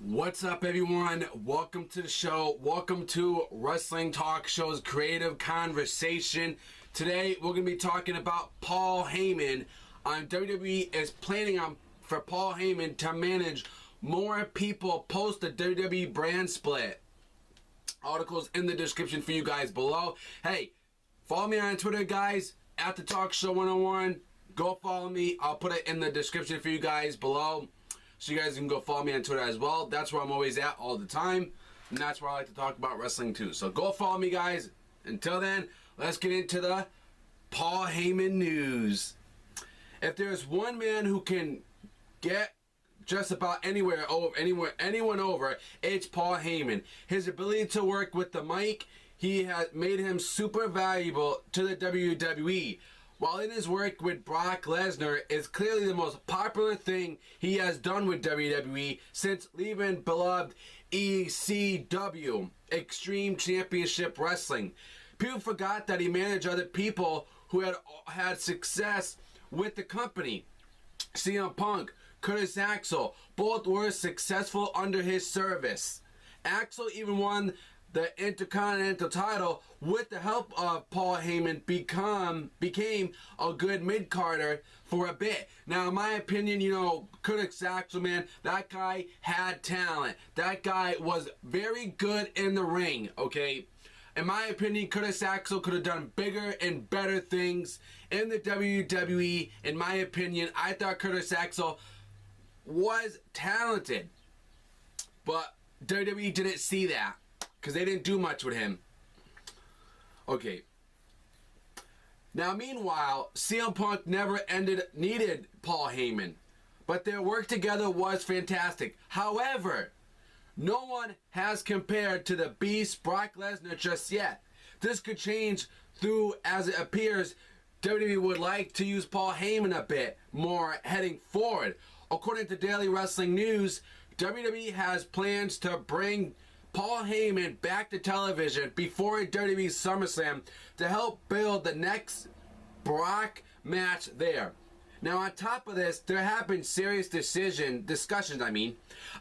What's up, everyone? Welcome to the show. Welcome to Wrestling Talk Show's Creative Conversation. Today, we're going to be talking about Paul Heyman. WWE is planning for Paul Heyman to manage more people post the WWE brand split. Articles in the description for you guys below. Hey, follow me on Twitter, guys, at the Talk Show 101. Go follow me. I'll put it in the description for you guys below, so you guys can go follow me on Twitter as well. That's where I'm always at all the time, and that's where I like to talk about wrestling too. So go follow me, guys. Until then, let's get into the Paul Heyman news. If there's one man who can get just about anyone over, it's Paul Heyman. His ability to work with the mic, he has made him super valuable to the WWE. While in his work with Brock Lesnar is clearly the most popular thing he has done with WWE since leaving beloved ECW, Extreme Championship Wrestling. People forgot that he managed other people who had success with the company. CM Punk, Curtis Axel, both were successful under his service. Axel even won the Intercontinental title with the help of Paul Heyman, became a good mid-carder for a bit. Now, in my opinion, Curtis Axel, man, that guy had talent. That guy was very good in the ring, okay? In my opinion, Curtis Axel could have done bigger and better things in the WWE. In my opinion, I thought Curtis Axel was talented, but WWE didn't see that, because they didn't do much with him. Okay. Now, meanwhile, CM Punk never needed Paul Heyman, but their work together was fantastic. However, no one has compared to the Beast Brock Lesnar just yet. This could change as it appears WWE would like to use Paul Heyman a bit more heading forward. According to Daily Wrestling News, WWE has plans to bring Paul Heyman back to television before WWE SummerSlam to help build the next Brock match there. Now, on top of this, there have been serious discussions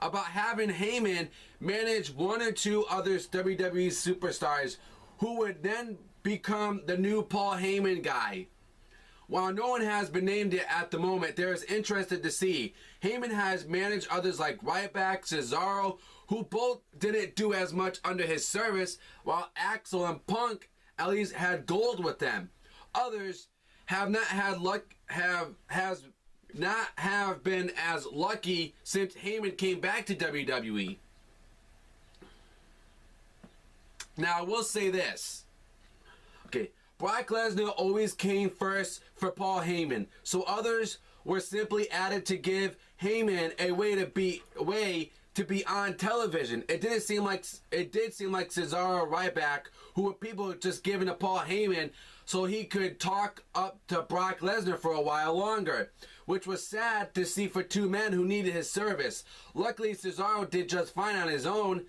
about having Heyman manage one or two other WWE superstars who would then become the new Paul Heyman guy. While no one has been named yet at the moment, there is interested to see. Heyman has managed others like Ryback, Cesaro, who both didn't do as much under his service, while Axel and Punk at least had gold with them. Others have not been as lucky since Heyman came back to WWE. Now, I will say this. Okay. Brock Lesnar always came first for Paul Heyman, so others were simply added to give Heyman a way to be on television. It did seem like Cesaro or Ryback, who were people just given to Paul Heyman so he could talk up to Brock Lesnar for a while longer, which was sad to see for two men who needed his service. Luckily, Cesaro did just fine on his own,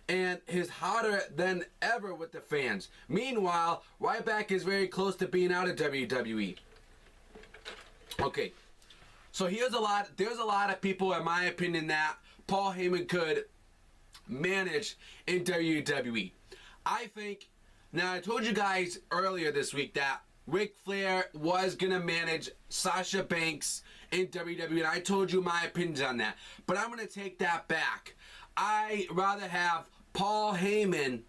and is hotter than ever with the fans. Meanwhile, Ryback is very close to being out of WWE. Okay, so there's a lot of people, in my opinion, that Paul Heyman could manage in WWE. I think, now I told you guys earlier this week that Ric Flair was going to manage Sasha Banks in WWE, and I told you my opinions on that. But I'm going to take that back. I rather have Paul Heyman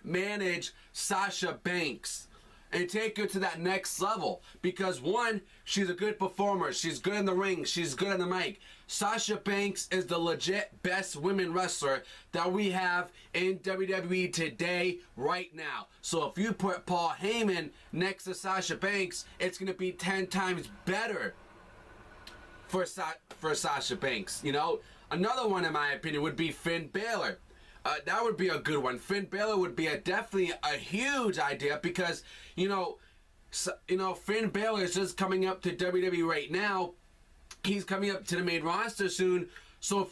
manage Sasha Banks and take her to that next level, because one, she's a good performer, she's good in the ring, she's good on the mic. Sasha Banks is the legit best women wrestler that we have in WWE today, right now. So if you put Paul Heyman next to Sasha Banks, it's going to be 10 times better for Sasha Banks. Another one, in my opinion, would be Finn Balor. That would be a good one. Finn Balor would be definitely a huge idea, because, Finn Balor is just coming up to WWE right now. He's coming up to the main roster soon. So,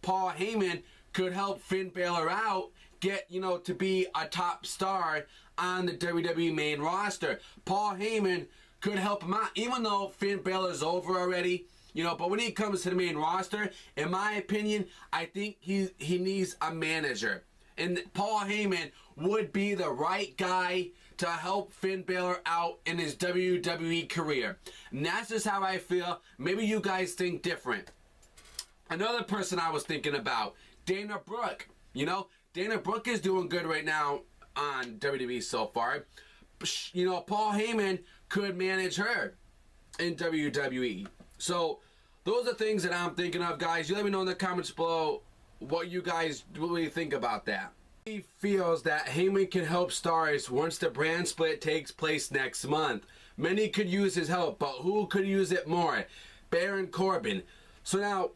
Paul Heyman could help Finn Balor out, get, to be a top star on the WWE main roster. Paul Heyman could help him out. Even though Finn Balor's over already, You know, but when he comes to the main roster, in my opinion, I think he needs a manager. And Paul Heyman would be the right guy to help Finn Balor out in his WWE career. And that's just how I feel. Maybe you guys think different. Another person I was thinking about, Dana Brooke. You know, Dana Brooke is doing good right now on WWE so far. You know, Paul Heyman could manage her in WWE. So, those are things that I'm thinking of, guys. You let me know in the comments below what you guys really think about that. He feels that Heyman can help stars once the brand split takes place next month. Many could use his help, but who could use it more? Baron Corbin. So now,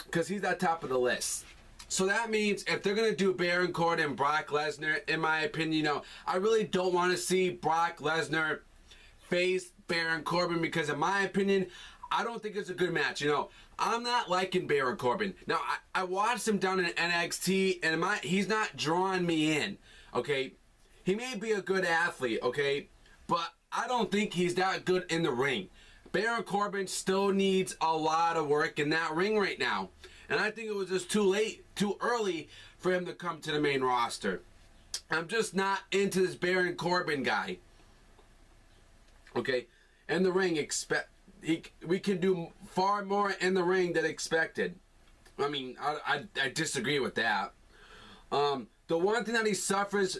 because he's at top of the list. So that means if they're going to do Baron Corbin and Brock Lesnar, in my opinion, you know, I really don't want to see Brock Lesnar face Baron Corbin because, in my opinion, I don't think it's a good match. You know, I'm not liking Baron Corbin. Now, I watched him down in NXT, and he's not drawing me in, okay? He may be a good athlete, okay? But I don't think he's that good in the ring. Baron Corbin still needs a lot of work in that ring right now. And I think it was just too early for him to come to the main roster. I'm just not into this Baron Corbin guy. Okay? In the ring, we can do far more in the ring than expected. I mean, I disagree with that. The one thing that he suffers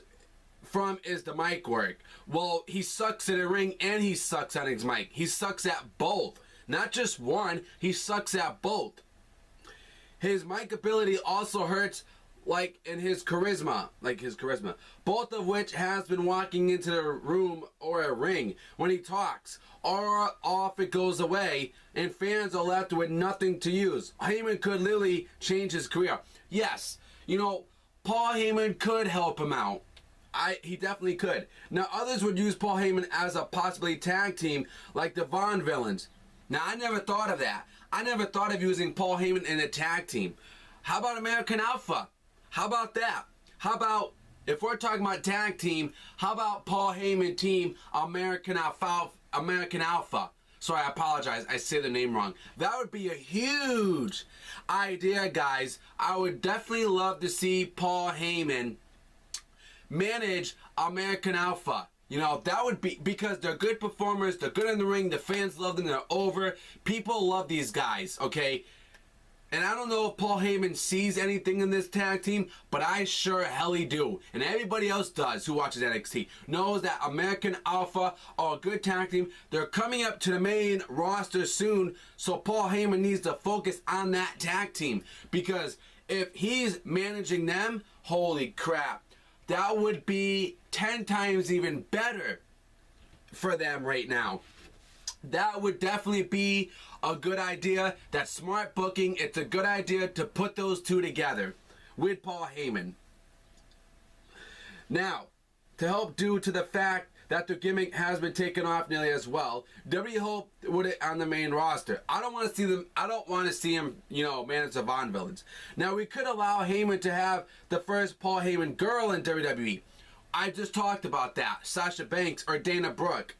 from is the mic work. Well, he sucks in the ring and he sucks on his mic. He sucks at both. Not just one, he sucks at both. His mic ability also hurts like his charisma. Both of which has been walking into the room or a ring when he talks. Or off it goes away and fans are left with nothing to use. Heyman could literally change his career. Yes, you know, Paul Heyman could help him out. He definitely could. Now others would use Paul Heyman as a possibly tag team like the Von Villains. Now I never thought of that. I never thought of using Paul Heyman in a tag team. How about American Alpha? How about that? How about, if we're talking about tag team, how about Paul Heyman team American Alpha? Sorry, I apologize. I say the name wrong. That would be a huge idea, guys. I would definitely love to see Paul Heyman manage American Alpha. You know, that would be, because they're good performers, they're good in the ring, the fans love them, they're over. People love these guys, okay? And I don't know if Paul Heyman sees anything in this tag team, but I sure helly do. And everybody else does who watches NXT. Knows that American Alpha are a good tag team. They're coming up to the main roster soon, so Paul Heyman needs to focus on that tag team. Because if he's managing them, holy crap. That would be 10 times even better for them right now. That would definitely be a good idea. That's smart booking. It's a good idea to put those two together with Paul Heyman. Now, to help due to the fact that the gimmick has been taken off nearly as well, WWE hope with it on the main roster. I don't want to see him, you know, manage the Von Villains. Now, we could allow Heyman to have the first Paul Heyman girl in WWE. I just talked about that. Sasha Banks or Dana Brooke.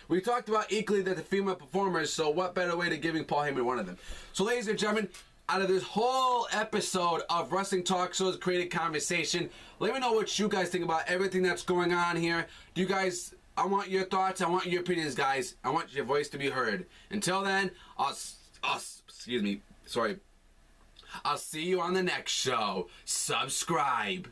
We talked about equally that the female performers, so what better way to giving Paul Heyman one of them? So, ladies and gentlemen, out of this whole episode of Wrestling Talk Show's Creative Conversation, let me know what you guys think about everything that's going on here. Do you guys, I want your thoughts, I want your opinions, guys. I want your voice to be heard. Until then, I'll see you on the next show. Subscribe.